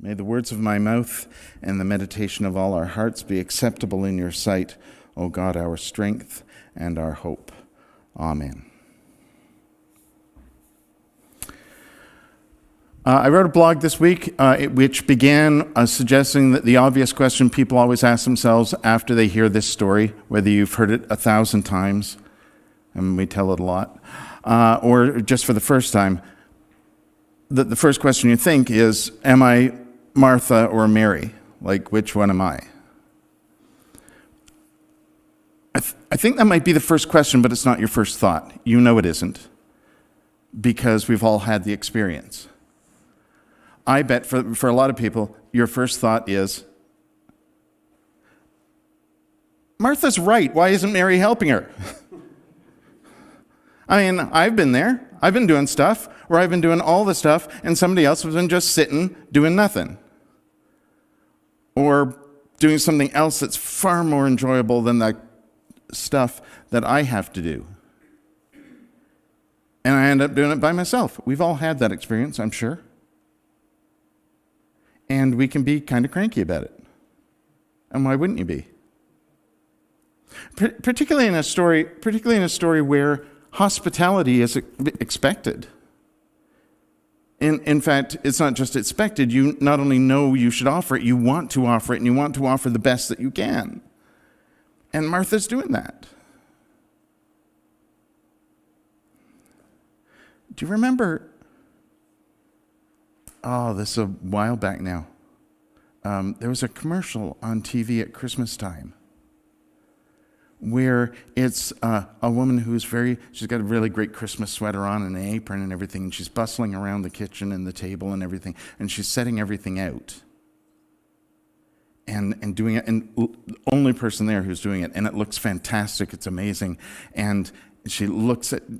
May the words of my mouth and the meditation of all our hearts be acceptable in your sight, O God, our strength and our hope. Amen. I wrote a blog this week which began suggesting that the obvious question people always ask themselves after they hear this story, whether you've heard it 1,000 times, and we tell it a lot, or just for the first time, the first question you think is, am I Martha or Mary? Like, which one am I? I think that might be the first question, but it's not your first thought. You know it isn't, because we've all had the experience. I bet for a lot of people, your first thought is, Martha's right. Why isn't Mary helping her? I mean, I've been there. I've been doing stuff where I've been doing all the stuff and somebody else has been just sitting doing nothing. Or doing something else that's far more enjoyable than the stuff that I have to do. And I end up doing it by myself. We've all had that experience, I'm sure. And we can be kind of cranky about it. And why wouldn't you be? Particularly in a story where hospitality is expected. In fact, it's not just expected. You not only know you should offer it, you want to offer it, and you want to offer the best that you can. And Martha's doing that. Do you remember? Oh, this is a while back now. There was a commercial on TV at Christmas time where it's a woman who's she's got a really great Christmas sweater on and an apron and everything, and she's bustling around the kitchen and the table and everything, and she's setting everything out and doing it, and the only person there who's doing it, and it looks fantastic, it's amazing, and she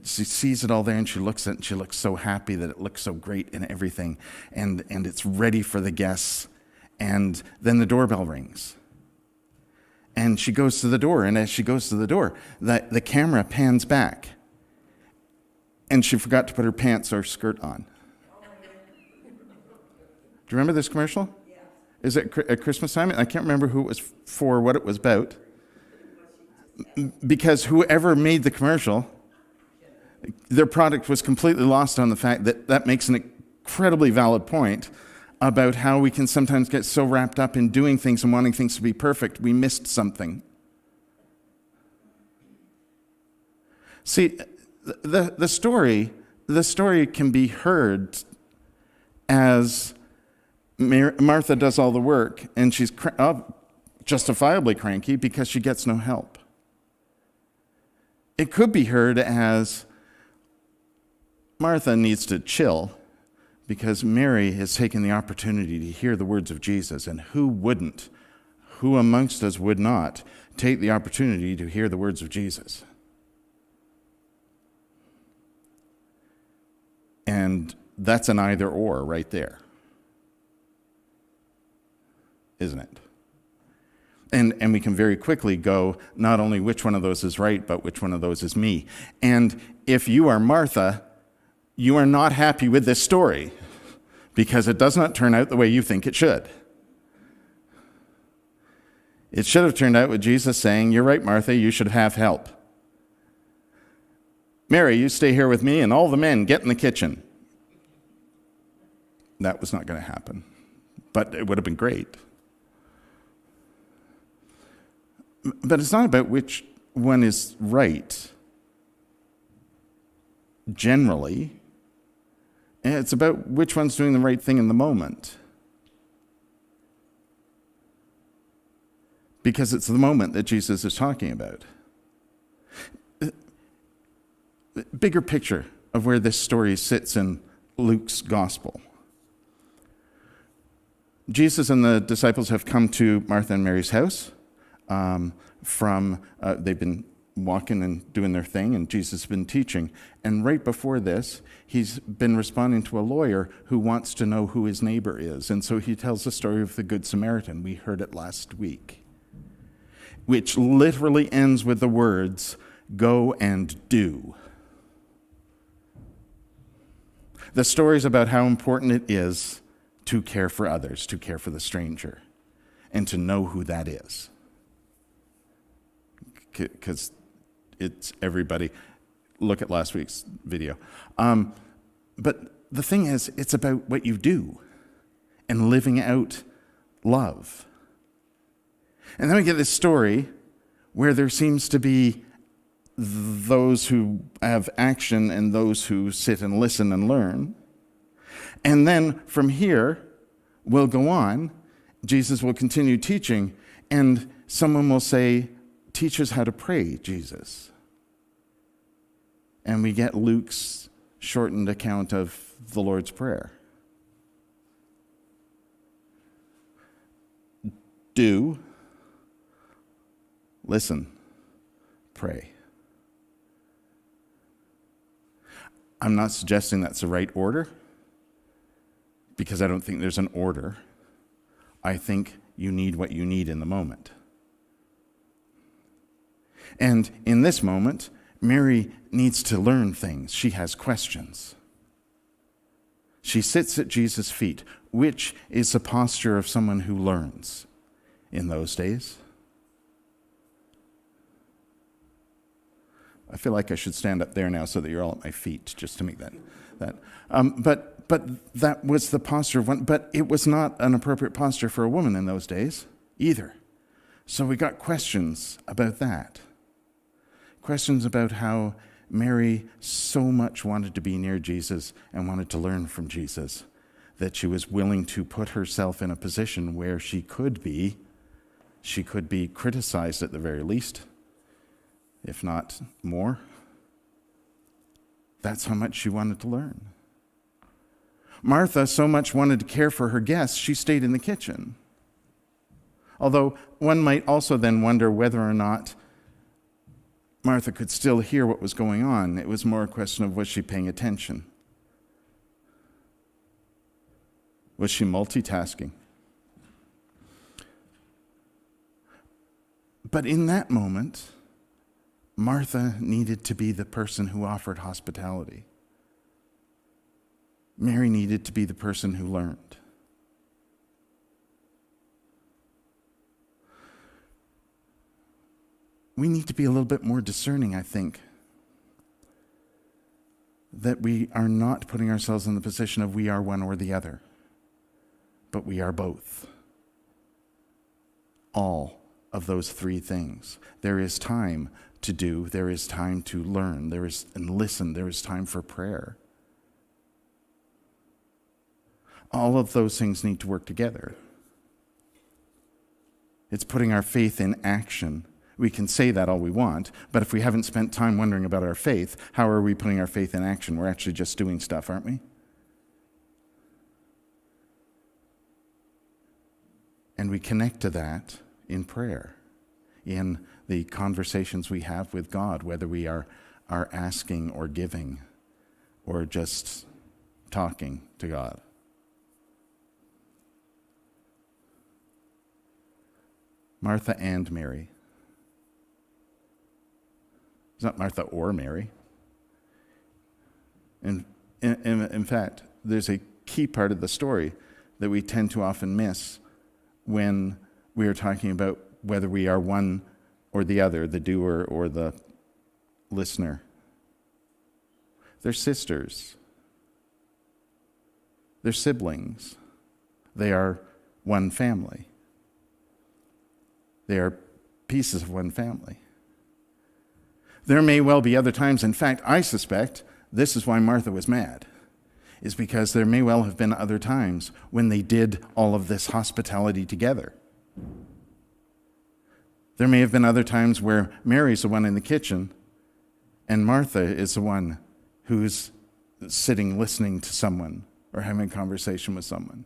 sees it all there, and she looks at it, and she looks so happy that it looks so great and everything, and it's ready for the guests, and then the doorbell rings. And she goes to the door, and as she goes to the door, the camera pans back, and she forgot to put her pants or skirt on. Do you remember this commercial? Yeah. Is it at Christmas time? I can't remember who it was for, what it was about. Because whoever made the commercial, their product was completely lost on the fact that makes an incredibly valid point about how we can sometimes get so wrapped up in doing things and wanting things to be perfect, we missed something. See, the story can be heard as Martha does all the work, and she's justifiably cranky because she gets no help. It could be heard as Martha needs to chill because Mary has taken the opportunity to hear the words of Jesus, and who wouldn't? Who amongst us would not take the opportunity to hear the words of Jesus? And that's an either or right there, isn't it? And we can very quickly go, not only which one of those is right, but which one of those is me. And if you are Martha, you are not happy with this story because it does not turn out the way you think it should. It should have turned out with Jesus saying, you're right, Martha, you should have help. Mary, you stay here with me, and all the men get in the kitchen. That was not going to happen, but it would have been great. But it's not about which one is right, generally. It's about which one's doing the right thing in the moment. Because it's the moment that Jesus is talking about. Bigger picture of where this story sits in Luke's gospel. Jesus and the disciples have come to Martha and Mary's house. They've been walking and doing their thing, and Jesus has been teaching. And right before this, he's been responding to a lawyer who wants to know who his neighbor is. And so he tells the story of the Good Samaritan. We heard it last week, which literally ends with the words, go and do. The story is about how important it is to care for others, to care for the stranger, and to know who that is. Because it's everybody. Look at last week's video. But the thing is, it's about what you do and living out love. And then we get this story where there seems to be those who have action and those who sit and listen and learn. And then from here, we'll go on. Jesus will continue teaching, and someone will say, "Teach us how to pray, Jesus." And we get Luke's shortened account of the Lord's Prayer. Do, listen, pray. I'm not suggesting that's the right order, because I don't think there's an order. I think you need what you need in the moment. And in this moment, Mary needs to learn things. She has questions. She sits at Jesus' feet, which is a posture of someone who learns in those days. I feel like I should stand up there now so that you're all at my feet, just to make that. But that was the posture of one. But it was not an appropriate posture for a woman in those days either. So we got questions about that. Questions about how Mary so much wanted to be near Jesus and wanted to learn from Jesus that she was willing to put herself in a position where she could be criticized at the very least, if not more. That's how much she wanted to learn. Martha so much wanted to care for her guests, she stayed in the kitchen. Although one might also then wonder whether or not Martha could still hear what was going on. It was more a question of, was she paying attention? Was she multitasking? But in that moment, Martha needed to be the person who offered hospitality. Mary needed to be the person who learned. We need to be a little bit more discerning, I think, that we are not putting ourselves in the position of we are one or the other, but we are both. All of those three things. There is time to do, there is time to learn, there is and listen, there is time for prayer. All of those things need to work together. It's putting our faith in action. We can say that all we want, but if we haven't spent time wondering about our faith, how are we putting our faith in action? We're actually just doing stuff, aren't we? And we connect to that in prayer, in the conversations we have with God, whether we are asking or giving or just talking to God. Martha and Mary. It's not Martha or Mary. And in fact, there's a key part of the story that we tend to often miss when we are talking about whether we are one or the other, the doer or the listener. They're sisters. They're siblings. They are one family. They are pieces of one family. There may well be other times, in fact, I suspect this is why Martha was mad, is because there may well have been other times when they did all of this hospitality together. There may have been other times where Mary's the one in the kitchen and Martha is the one who's sitting listening to someone or having a conversation with someone.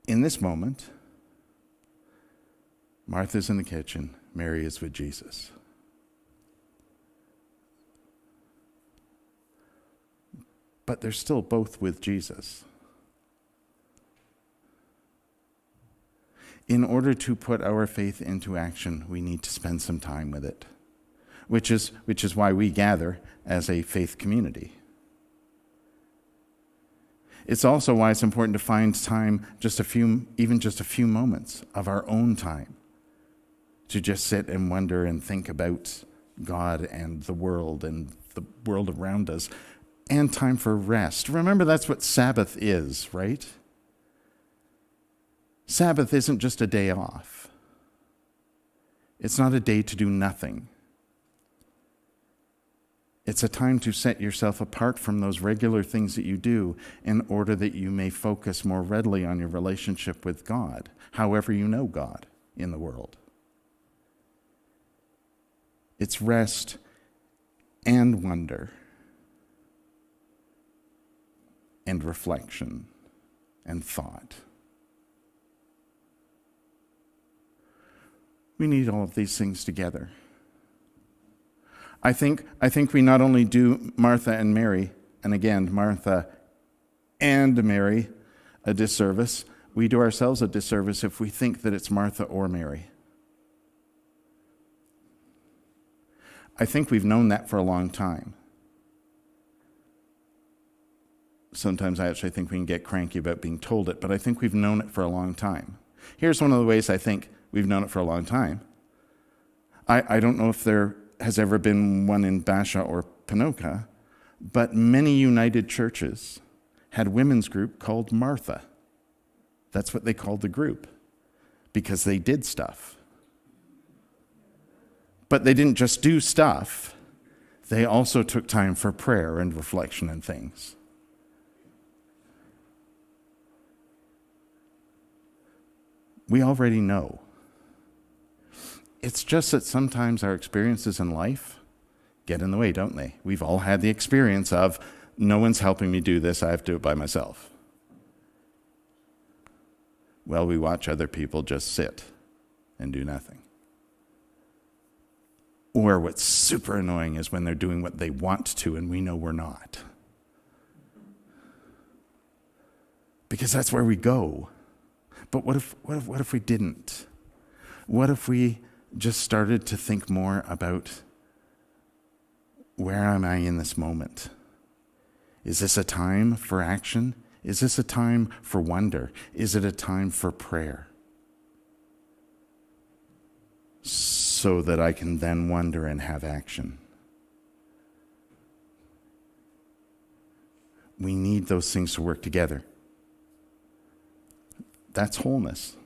In this moment, Martha's in the kitchen, Mary is with Jesus. But they're still both with Jesus. In order to put our faith into action, we need to spend some time with it, which is why we gather as a faith community. It's also why it's important to find time, even just a few moments of our own time, to just sit and wonder and think about God and the world around us, and time for rest. Remember, that's what Sabbath is, right? Sabbath isn't just a day off. It's not a day to do nothing. It's a time to set yourself apart from those regular things that you do in order that you may focus more readily on your relationship with God, however you know God in the world. It's rest and wonder and reflection and thought. We need all of these things together. I think we not only do Martha and Mary, and again, Martha and Mary, a disservice, we do ourselves a disservice if we think that it's Martha or Mary. I think we've known that for a long time. Sometimes I actually think we can get cranky about being told it, but I think we've known it for a long time. Here's one of the ways I think we've known it for a long time. I don't know if there has ever been one in Basha or Ponoka, but many United churches had a women's group called Martha. That's what they called the group, because they did stuff. But they didn't just do stuff. They also took time for prayer and reflection and things. We already know. It's just that sometimes our experiences in life get in the way, don't they? We've all had the experience of, no one's helping me do this, I have to do it by myself. Well, we watch other people just sit and do nothing. Or what's super annoying is when they're doing what they want to and we know we're not. Because that's where we go. But what if we didn't? What if we just started to think more about, where am I in this moment? Is this a time for action? Is this a time for wonder? Is it a time for prayer? So that I can then wonder and have action. We need those things to work together. That's wholeness.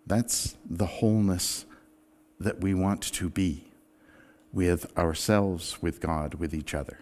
That's the wholeness that we want to be with ourselves, with God, with each other.